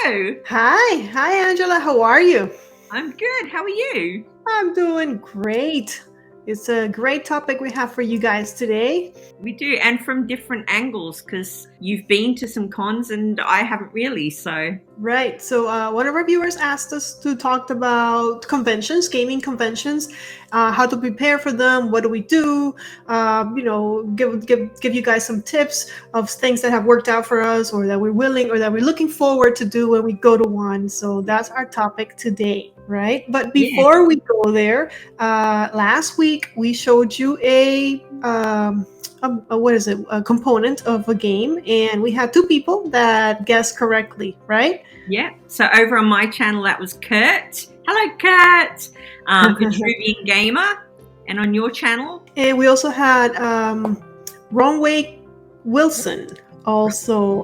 Hello. Hi, Angela. How are you? I'm good. How are you? I'm doing great. It's a great topic we have for you guys today. We do, and from different angles because you've been to some cons and I haven't really. So, Right. So one of our viewers asked us to talk about conventions, gaming conventions, how to prepare for them. What do we do? Give you guys some tips of things that have worked out for us, or that we're willing, or that we're looking forward to do when we go to one. So that's our topic today, right? But yeah, before we go there, last week we showed you a component of a game, and we had two people that guessed correctly, right? yeah. So over on my channel, that was Kurt. Hello, Kurt. Vitruvian Gamer, and on your channel, And we also had Wrong Way Wilson also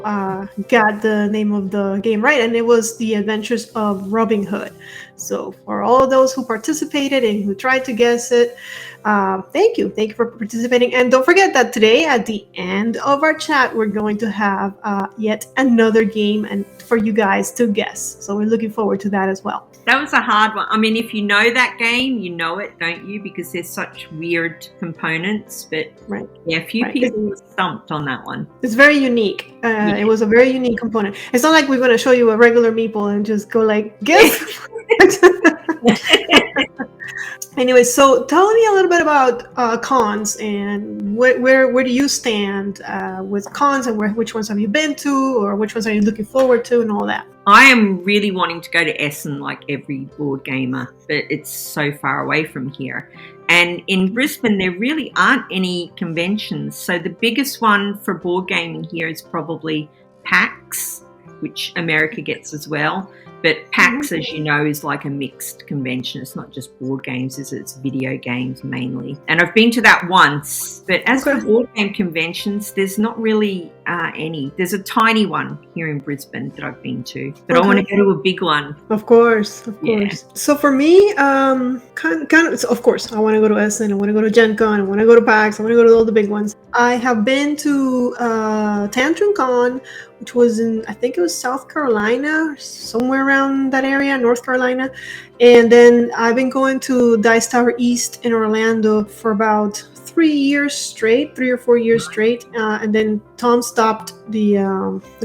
got the name of the game right, and it was The Adventures of Robin Hood. So for all those who participated and who tried to guess it, thank you for participating. And don't forget that today at the end of our chat we're going to have yet another game and for you guys to guess, so we're looking forward to that as well. that was a hard one. I mean, if you know that game, you know it, don't you? Because there's such weird components. But Right. yeah, a few people were stumped on that one. It's very unique. It was a very unique component. It's not like we're going to show you a regular meeple and just go like, guess. Anyway, so tell me a little bit about cons and where do you stand with cons, and which ones have you been to, or which ones are you looking forward to, and all that. I am really wanting to go to Essen like every board gamer, but it's so far away from here. And in Brisbane, there really aren't any conventions. So the biggest one for board gaming here is probably PAX, which America gets as well. But PAX, as you know, is like a mixed convention. It's not just board games, it's video games mainly. And I've been to that once. But as for board game conventions, there's not really any. There's a tiny one here in Brisbane that I've been to. But I want to go to a big one. Of course. Yeah. So for me, of course, I want to go to Essen, I want to go to Gen Con, I want to go to PAX, I want to go to all the big ones. I have been to Tantrum Con, which was in, I think it was South Carolina, somewhere around that area, North Carolina. And then I've been going to Dice Tower East in Orlando for about 3 or 4 years straight. And then Tom stopped the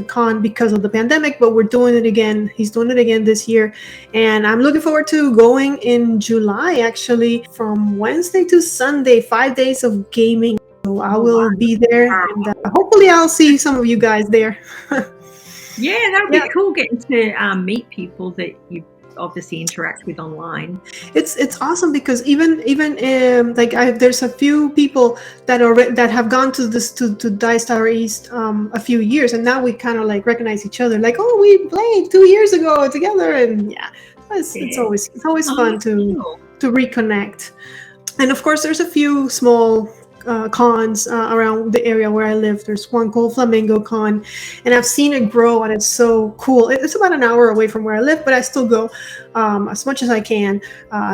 con because of the pandemic, but we're doing it again. He's doing it again this year. And I'm looking forward to going in July, actually, from Wednesday to Sunday, 5 days of gaming. So I will be there, and hopefully I'll see some of you guys there. Yeah, that would be cool, getting to meet people that you obviously interact with online. It's awesome because even there's a few people that have gone to Dice Tower East a few years, and now we kind of like recognize each other, like, oh, we played 2 years ago together, and it's always fun to reconnect. And of course, there's a few small cons around the area where I live. There's one called Flamingo Con, and I've seen it grow, and it's so cool. It's about an hour away from where I live, but I still go as much as I can.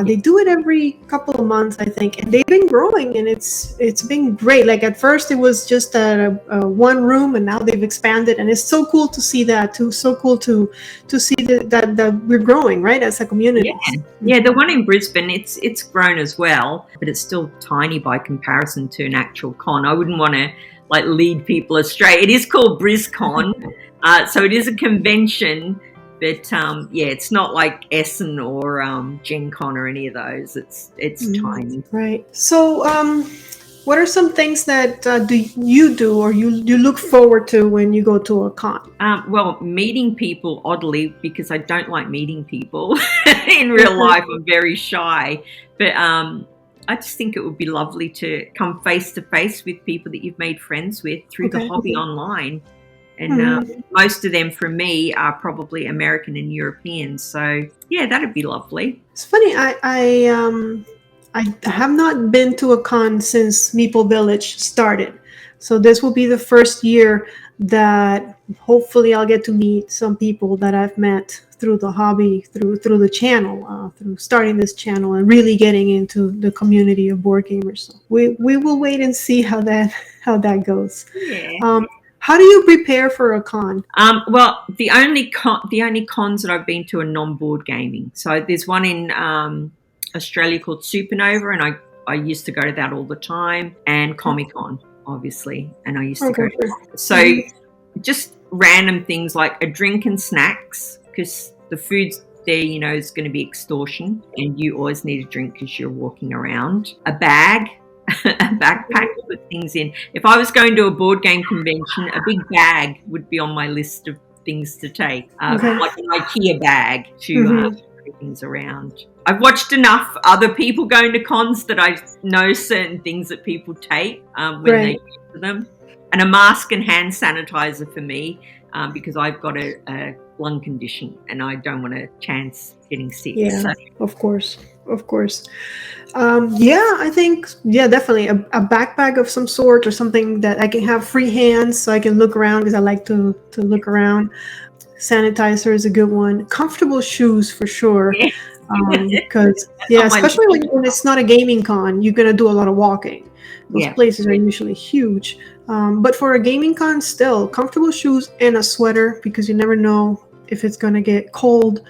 They do it every couple of months, I think, and they've been growing, and it's been great. Like at first it was just a one room, and now they've expanded, and it's so cool to see that too. So cool to see that we're growing, right, as a community. Yeah, the one in Brisbane, it's grown as well, but it's still tiny by comparison to an actual con. I wouldn't want to like lead people astray. It is called BrisCon, so it is a convention, but it's not like Essen or Gen Con or any of those. It's tiny. Right. So what are some things that do you do, or you look forward to when you go to a con? Well, meeting people, oddly, because I don't like meeting people in real life. I'm very shy, but I just think it would be lovely to come face to face with people that you've made friends with through the hobby online. And most of them, for me, are probably American and European. So yeah, that'd be lovely. It's funny. I have not been to a con since Meeple Village started. So this will be the first year that hopefully I'll get to meet some people that I've met through the hobby, through the channel, through starting this channel and really getting into the community of board gamers. So we will wait and see how that goes. Yeah. How do you prepare for a con? Well, the only cons that I've been to are non-board gaming. So there's one in Australia called Supernova, and I used to go to that all the time, and Comic Con, obviously, and I used to go Okay, to sure. that. So just random things like a drink and snacks, because the food there, is going to be extortion, and you always need a drink because you're walking around. A bag, a backpack to put things in. If I was going to a board game convention, a big bag would be on my list of things to take, Okay. like an IKEA bag to Mhm. carry things around. I've watched enough other people going to cons that I know certain things that people take when they Right. get to them. And a mask and hand sanitizer for me, because I've got a lung condition and I don't want to chance getting sick. Yeah, So, of course. Of course. Yeah, I think, yeah, definitely a backpack of some sort or something that I can have free hands so I can look around because I like to look around. Sanitizer is a good one. Comfortable shoes for sure. yeah, Because, that's yeah, on my list. especially when it's not a gaming con, you're going to do a lot of walking. Those Yeah. places are usually huge. But for a gaming con, still, comfortable shoes and a sweater because you never know if it's going to get cold.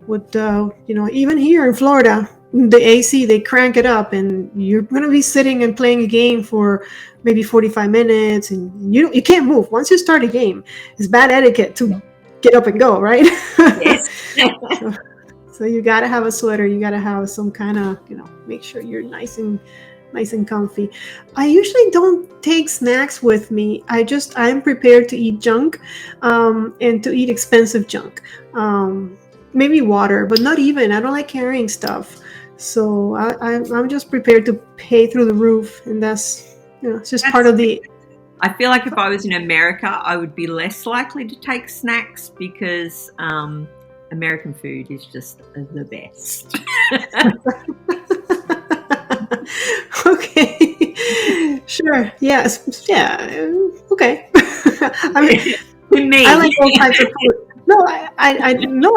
With, even here in Florida, the AC, they crank it up and you're going to be sitting and playing a game for maybe 45 minutes and you can't move. Once you start a game, it's bad etiquette to get up and go, right? Yes. So you got to have a sweater. You got to have some kind of, make sure you're nice and comfy. I usually don't take snacks with me. I'm prepared to eat junk, and to eat expensive junk. Maybe water, but not even. I don't like carrying stuff. So I'm just prepared to pay through the roof, and it's just part of the. I feel like if I was in America, I would be less likely to take snacks because American food is just the best. Okay. Sure. Yes. Yeah. Okay. I mean, Me. I like all types of food. No,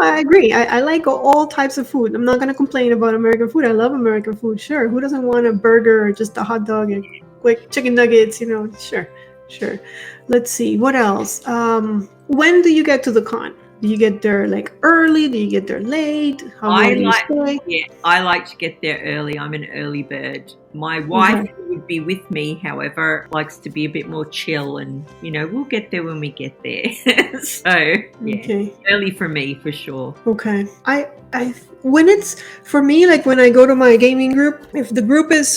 I agree. I like all types of food. I'm not gonna complain about American food. I love American food. Sure. Who doesn't want a burger or just a hot dog and quick chicken nuggets? Sure. Let's see. What else? When do you get to the con? Do you get there like early? Do you get there late? How long do you stay? I like to get there early. I'm an early bird. My wife, Okay. who would be with me, however, likes to be a bit more chill, and we'll get there when we get there. So yeah, Okay. early for me for sure. Okay. I when it's for me, like when I go to my gaming group, if the group is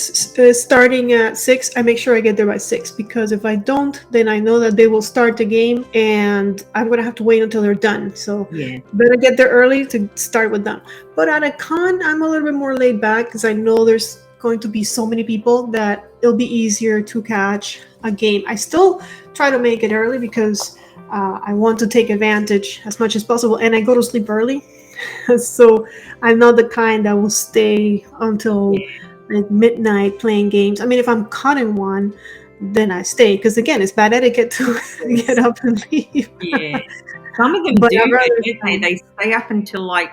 starting at 6, I make sure I get there by 6 because if I don't, then I know that they will start the game and I'm gonna have to wait until they're done. So Yeah, better get there early to start with them. But at a con, I'm a little bit more laid back because I know there's going to be so many people that it'll be easier to catch a game. I still try to make it early because I want to take advantage as much as possible, and I go to sleep early. So I'm not the kind that will stay until like midnight playing games. I mean, if I'm caught in one, then I stay because again, it's bad etiquette to get up and leave. yeah. Some of them But do, I'd rather don't they? They stay up until like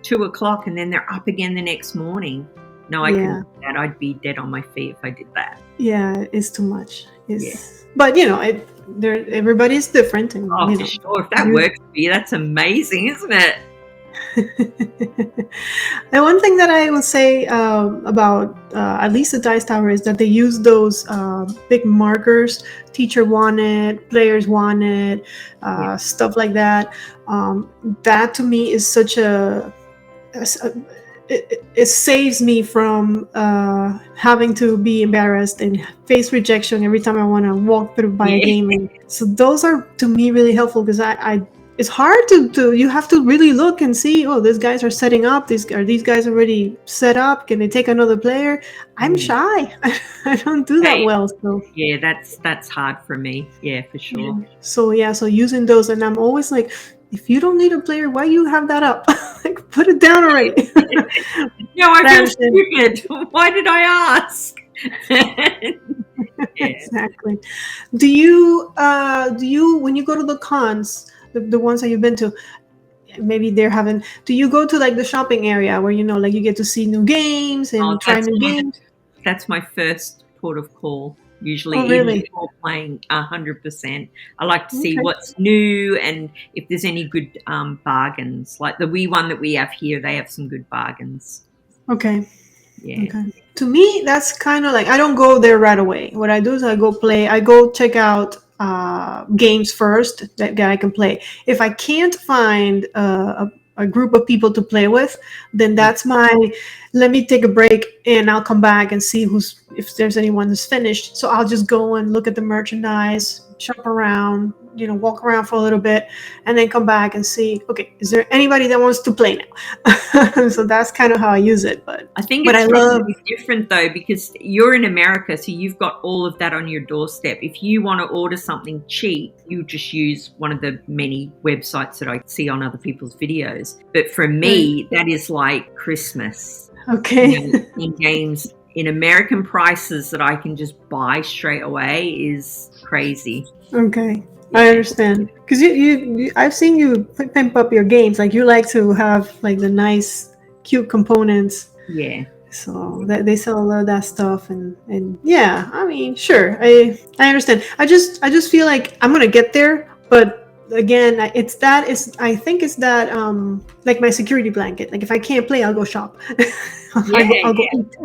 2 o'clock, and then they're up again the next morning. No, I couldn't do that. I'd be dead on my feet if I did that. Yeah, it's too much. But everybody's different, and Oh, for sure. If that works for you, that's amazing, isn't it? And one thing that I would say about at least the Dice Tower is that they use those big markers. Teacher wanted, players wanted, stuff like that. That to me is such it saves me from having to be embarrassed and face rejection every time I want to walk through by a game. And so those are to me really helpful because I it's hard to you have to really look and see, oh, these guys are setting up, these guys already set up, can they take another player? I'm shy. I don't do that well. So yeah, that's hard for me. Yeah, for sure. So using those, and I'm always like, if you don't need a player, why you have that up? Like, put it down already. No, I feel stupid. Why did I ask? Exactly. Do you when you go to the cons, the ones that you've been to, maybe they're having, do you go to like the shopping area where like you get to see new games and try new games? That's my first port of call. Usually, Oh, even really? before playing 100%. I like to see Okay. what's new and if there's any good bargains. Like the wee one that we have here, they have some good bargains. Okay. Yeah. Okay. To me, that's kind of like I don't go there right away. What I do is I go play. I go check out games first that I can play. If I can't find a group of people to play with, then that's my. Let me take a break and I'll come back and see who's if there's anyone that's finished. So I'll just go and look at the merchandise, shop around, walk around for a little bit, and then come back and see. Okay, is there anybody that wants to play now? So that's kind of how I use it. But I think I it's love. probably different though because you're in America, so you've got all of that on your doorstep. If you want to order something cheap, you just use one of the many websites that I see on other people's videos. But for me, that is like Christmas. Okay. In games in American prices that I can just buy straight away is crazy. Okay. I understand because I've seen you pimp up your games. Like you like to have like the nice, cute components. Yeah. So that they sell a lot of that stuff, and yeah, I mean, sure, I understand. I just feel like I'm gonna get there, but again, I think it's that like my security blanket. Like if I can't play, I'll go shop. I'll go eat.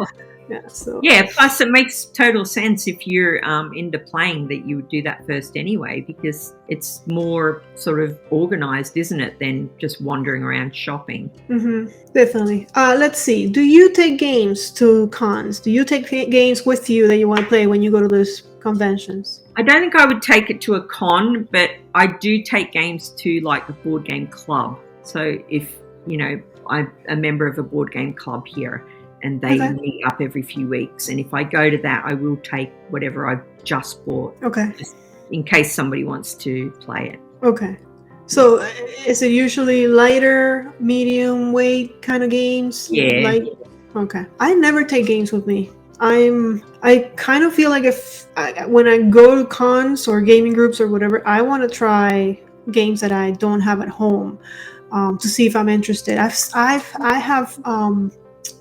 Yeah. So yeah, plus it makes total sense if you're into playing that you would do that first anyway because it's more sort of organized, isn't it, than just wandering around shopping. Definitely. Let's see. Do you take games to cons? Do you take games with you that you want to play when you go to those conventions? I don't think I would take it to a con, but I do take games to like the board game club. So if, I'm a member of a board game club here and they meet up every few weeks. And if I go to that, I will take whatever I've just bought. Okay. Just in case somebody wants to play it. Okay. So is it usually lighter, medium weight kind of games? Yeah. Okay. I never take games with me. I kind of feel like when I go to cons or gaming groups or whatever, I want to try games that I don't have at home to see if I'm interested. I have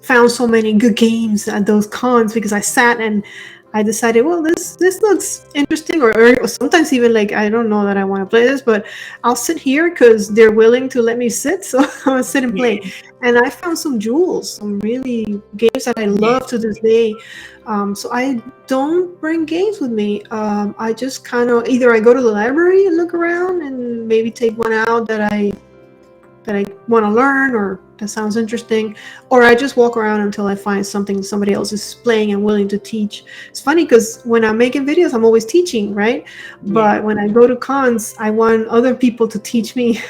found so many good games at those cons because I sat and I decided, well, this looks interesting, or sometimes even like I don't know that I want to play this, but I'll sit here because they're willing to let me sit, so I'll sit and play. And I found some jewels, some really games that I love to this day. So I don't bring games with me. I just kind of either I go to the library and look around and maybe take one out that I want to learn or that sounds interesting, or I just walk around until I find something somebody else is playing and willing to teach. It's funny because when I'm making videos, I'm always teaching, right? But when I go to cons, I want other people to teach me.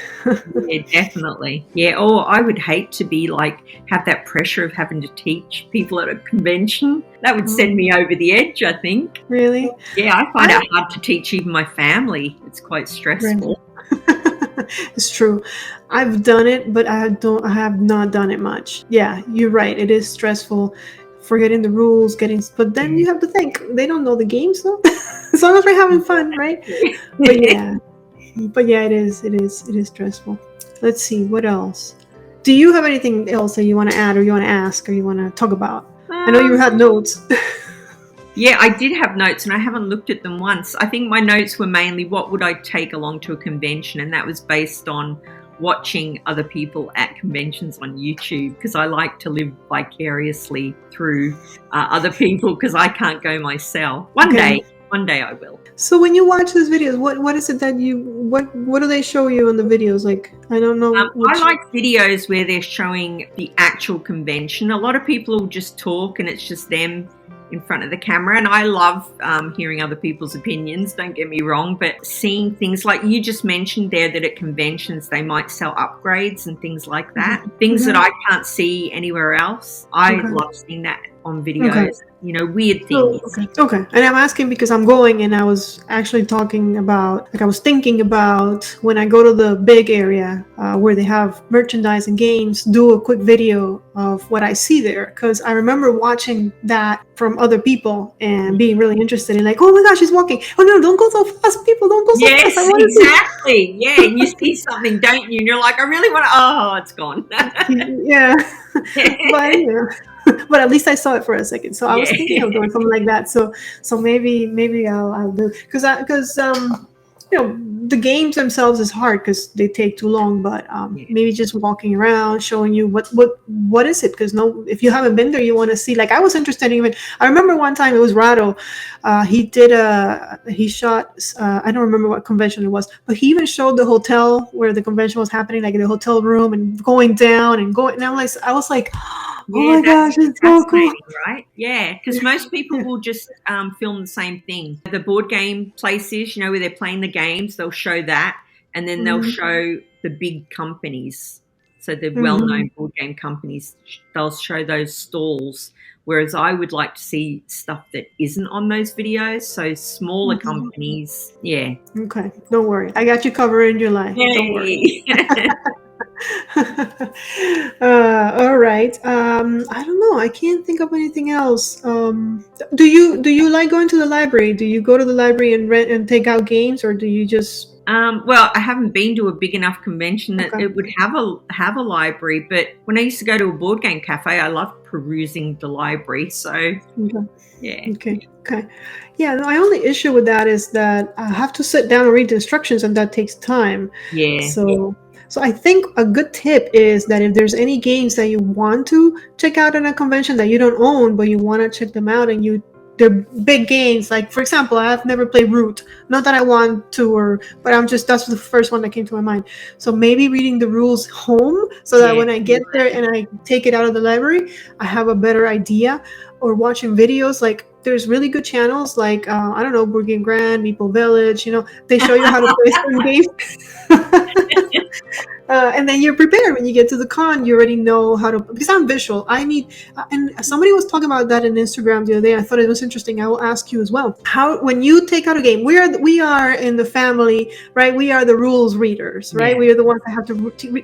Yeah, definitely. Yeah. Or I would hate to be have that pressure of having to teach people at a convention. That would send me over the edge, I think. Really? Yeah, I find it hard to teach even my family. It's quite stressful. It's true. I've done it, but I have not done it much. Yeah, you're right. It is stressful, forgetting the rules, but then you have to think they don't know the game, so as long as we're having fun, right? But yeah, it is stressful. Let's see what else. Do you have anything else that you want to add, or you want to ask, or you want to talk about? I know you had notes. Yeah, I did have notes and I haven't looked at them once. I think my notes were mainly what would I take along to a convention, and that was based on watching other people at conventions on YouTube because I like to live vicariously through other people because I can't go myself. One day I will. So when you watch those videos, what is it that what do they show you in the videos? Like, I don't know. I like videos where they're showing the actual convention. A lot of people will just talk and it's just them in front of the camera, and I love hearing other people's opinions, don't get me wrong, but seeing things like you just mentioned there, that at conventions they might sell upgrades and things like that, things that I can't see anywhere else. I love seeing that on videos. Weird things. Okay. And I'm asking because I'm going, and I was actually talking about, I was thinking about when I go to the big area where they have merchandise and games, do a quick video of what I see there. Because I remember watching that from other people and being really interested in, like, oh my gosh, he's walking. Oh no, don't go so fast, people, don't go so fast. Yes, exactly. Yeah, and you see something, don't you? And you're like, I really want to, it's gone. Yeah. But at least I saw it for a second. So I was was thinking of doing something like that. So maybe I'll do, because the games themselves is hard because they take too long. But maybe just walking around, showing you what is it? Because if you haven't been there, you want to see. Like I was interested even. I remember one time it was Rado. He shot. I don't remember what convention it was, but he even showed the hotel where the convention was happening, like in the hotel room and going down and going. And I was like, oh my gosh, it's so cool. Right? Yeah, because most people will just film the same thing. The board game places, where they're playing the games, they'll show that, and then they'll show the big companies. So the well-known board game companies, they'll show those stalls. Whereas I would like to see stuff that isn't on those videos. So smaller companies, yeah. Okay, don't worry. I got you covered in July. Yay. Don't worry. All right. I don't know. I can't think of anything else. Do you like going to the library? Do you go to the library and rent and take out games, or do you just? Well, I haven't been to a big enough convention that it would have a library. But when I used to go to a board game cafe, I loved perusing the library. So yeah. Okay. Yeah. My only issue with that is that I have to sit down and read the instructions, and that takes time. Yeah. So I think a good tip is that if there's any games that you want to check out at a convention that you don't own, but you want to check them out, and they're big games. Like for example, I have never played Root. Not that I want to, but that's the first one that came to my mind. So maybe reading the rules home, so that when I get there and I take it out of the library, I have a better idea. Or watching videos, like there's really good channels like I don't know, Board Game Gran, Meeple Village. They show you how to play some games. And then you're prepared when you get to the con. You already know how to, because I'm visual. I need, and somebody was talking about that in Instagram the other day. I thought it was interesting. I will ask you as well. When you take out a game, we are in the family, right? We are the rules readers, right? We are the ones that have to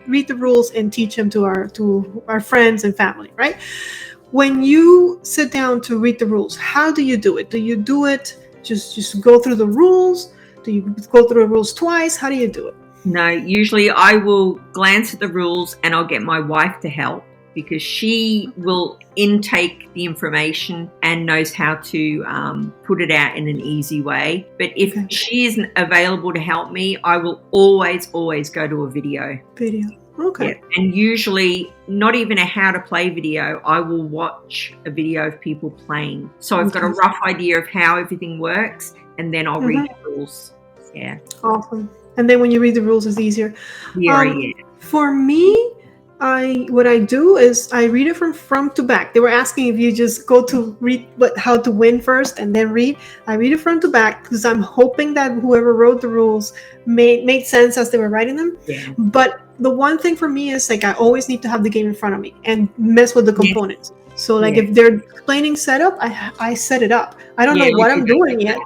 read the rules and teach them to our friends and family, right? When you sit down to read the rules, how do you do it? Do you do it just go through the rules? Do you go through the rules twice? How do you do it? No, usually I will glance at the rules and I'll get my wife to help, because she will intake the information and knows how to put it out in an easy way. But if she isn't available to help me, I will always go to a video. Okay. Yeah. And usually not even a how to play video. I will watch a video of people playing. So I've got a rough idea of how everything works, and then I'll read the rules. Yeah. Awesome. And then when you read the rules, it's easier. For me, what I do is I read it from front to back. They were asking if you just go to read how to win first and then read. I read it front to back because I'm hoping that whoever wrote the rules made sense as they were writing them. Yeah. But the one thing for me is like I always need to have the game in front of me and mess with the components. So like if they're explaining setup, I set it up. I don't know what I'm doing yet.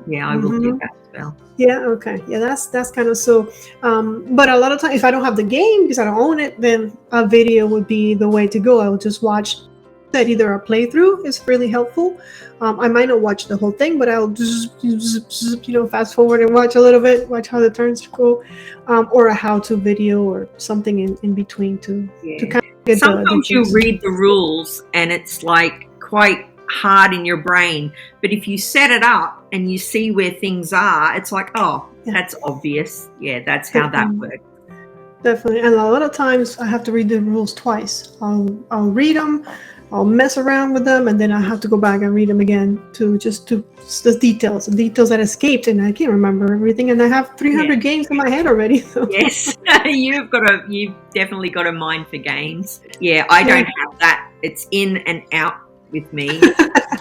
Yeah, I will do that as well. Yeah, okay. Yeah, that's kind of so. But a lot of times, if I don't have the game because I don't own it, then a video would be the way to go. I will just watch that. Either a playthrough is really helpful. I might not watch the whole thing, but I'll just fast forward and watch a little bit, watch how the turns go, or a how-to video or something in between to kind of get. Sometimes you read the rules and it's like quite hard in your brain, but if you set it up and you see where things are, it's like, that's obvious. Yeah, that's how that works. Definitely. And a lot of times I have to read the rules twice. I'll read them, I'll mess around with them, and then I have to go back and read them again to the details that escaped, and I can't remember everything, and I have 300 games in my head already. So. Yes, you've definitely got a mind for games. Yeah, I don't have that. It's in and out with me.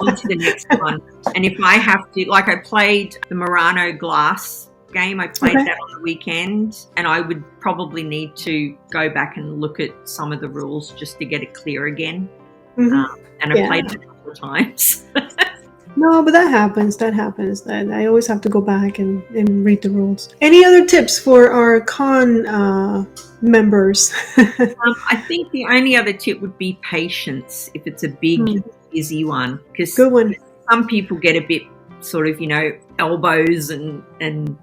On to the next one. And if I have to, like I played the Murano glass game, I played that on the weekend, and I would probably need to go back and look at some of the rules just to get it clear again. And I played it a couple of times. No, but that happens. That I always have to go back and read the rules. Any other tips for our con members? I think the only other tip would be patience if it's a big, busy one. Because some people get a bit sort of, elbows and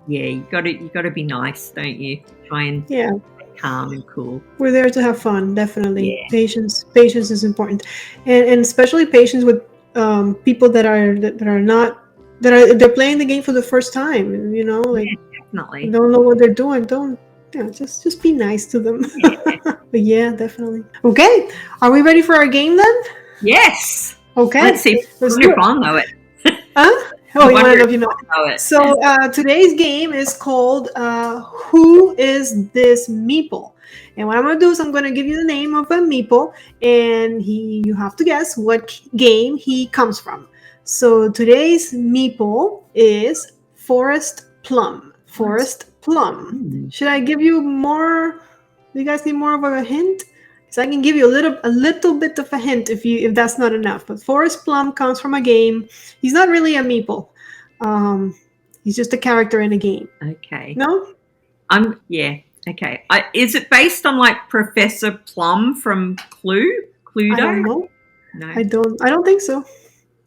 you got to be nice, don't you? Try and stay calm and cool. We're there to have fun, definitely. Patience is important, and especially patience with people that are not they're playing the game for the first time. You know, like Definitely. don't know what they're doing. Don't just be nice to them. But yeah, definitely. Okay, are we ready for our game then? Yes. Okay. Let's see if I'll know it. Huh? Oh, you want to know if you know it. So today's game is called Who is this Meeple? And what I'm going to do is I'm going to give you the name of a Meeple, and you have to guess what game he comes from. So today's Meeple is Forest Plum. Forest Plum. Should I give you more? Do you guys need more of a hint? So I can give you a little bit of a hint if that's not enough. But Forest Plum comes from a game. He's not really a meeple. He's just a character in a game. Okay. No? Yeah. Okay. Is it based on like Professor Plum from Cluedo? I don't know. No. I don't think so.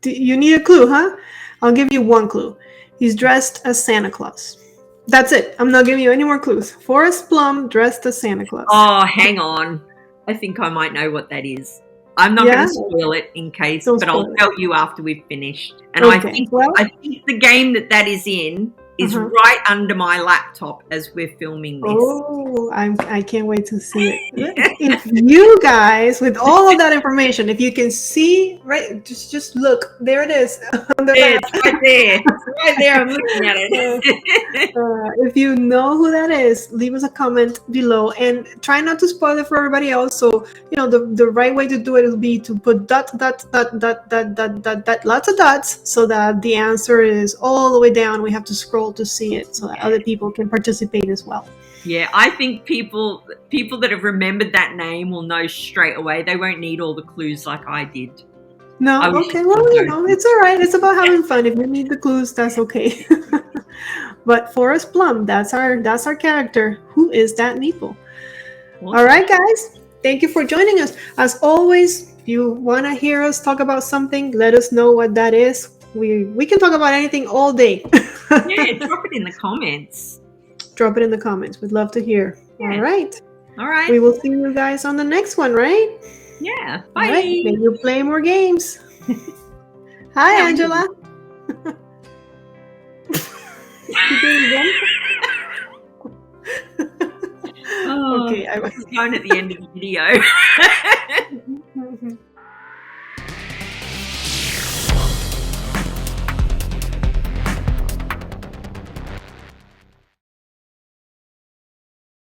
You need a clue, huh? I'll give you one clue. He's dressed as Santa Claus. That's it. I'm not giving you any more clues. Forest Plum dressed as Santa Claus. Oh, hang on. I think I might know what that is. I'm not going to spoil it in case, but I'll tell you after we've finished. And I think the game that is in is right under my laptop as we're filming this. Oh, I can't wait to see it. If you guys, with all of that information, if you can see, right, just look. There it is. It's right there. It's right there. I'm looking at it. If you know who that is, leave us a comment below and try not to spoil it for everybody else. So, you know, the right way to do it will be to put dot, lots of dots, so that the answer is all the way down. We have to scroll to see it so that other people can participate as well. Yeah, I think people that have remembered that name will know straight away. They won't need all the clues like I did. No, okay, well, you know, it's all right. It's about having fun. If you need the clues, that's okay. But Forest Plum, that's our character. Who is that Meeple? Awesome. All right, guys. Thank you for joining us. As always, if you want to hear us talk about something, let us know what that is. We can talk about anything all day. Yeah, drop it in the comments. Drop it in the comments. We'd love to hear. Yeah. All right. We will see you guys on the next one, right? Yeah. Bye. All right. May you play more games. Hi, Angela. You doing again? Okay, I was going at the end of the video.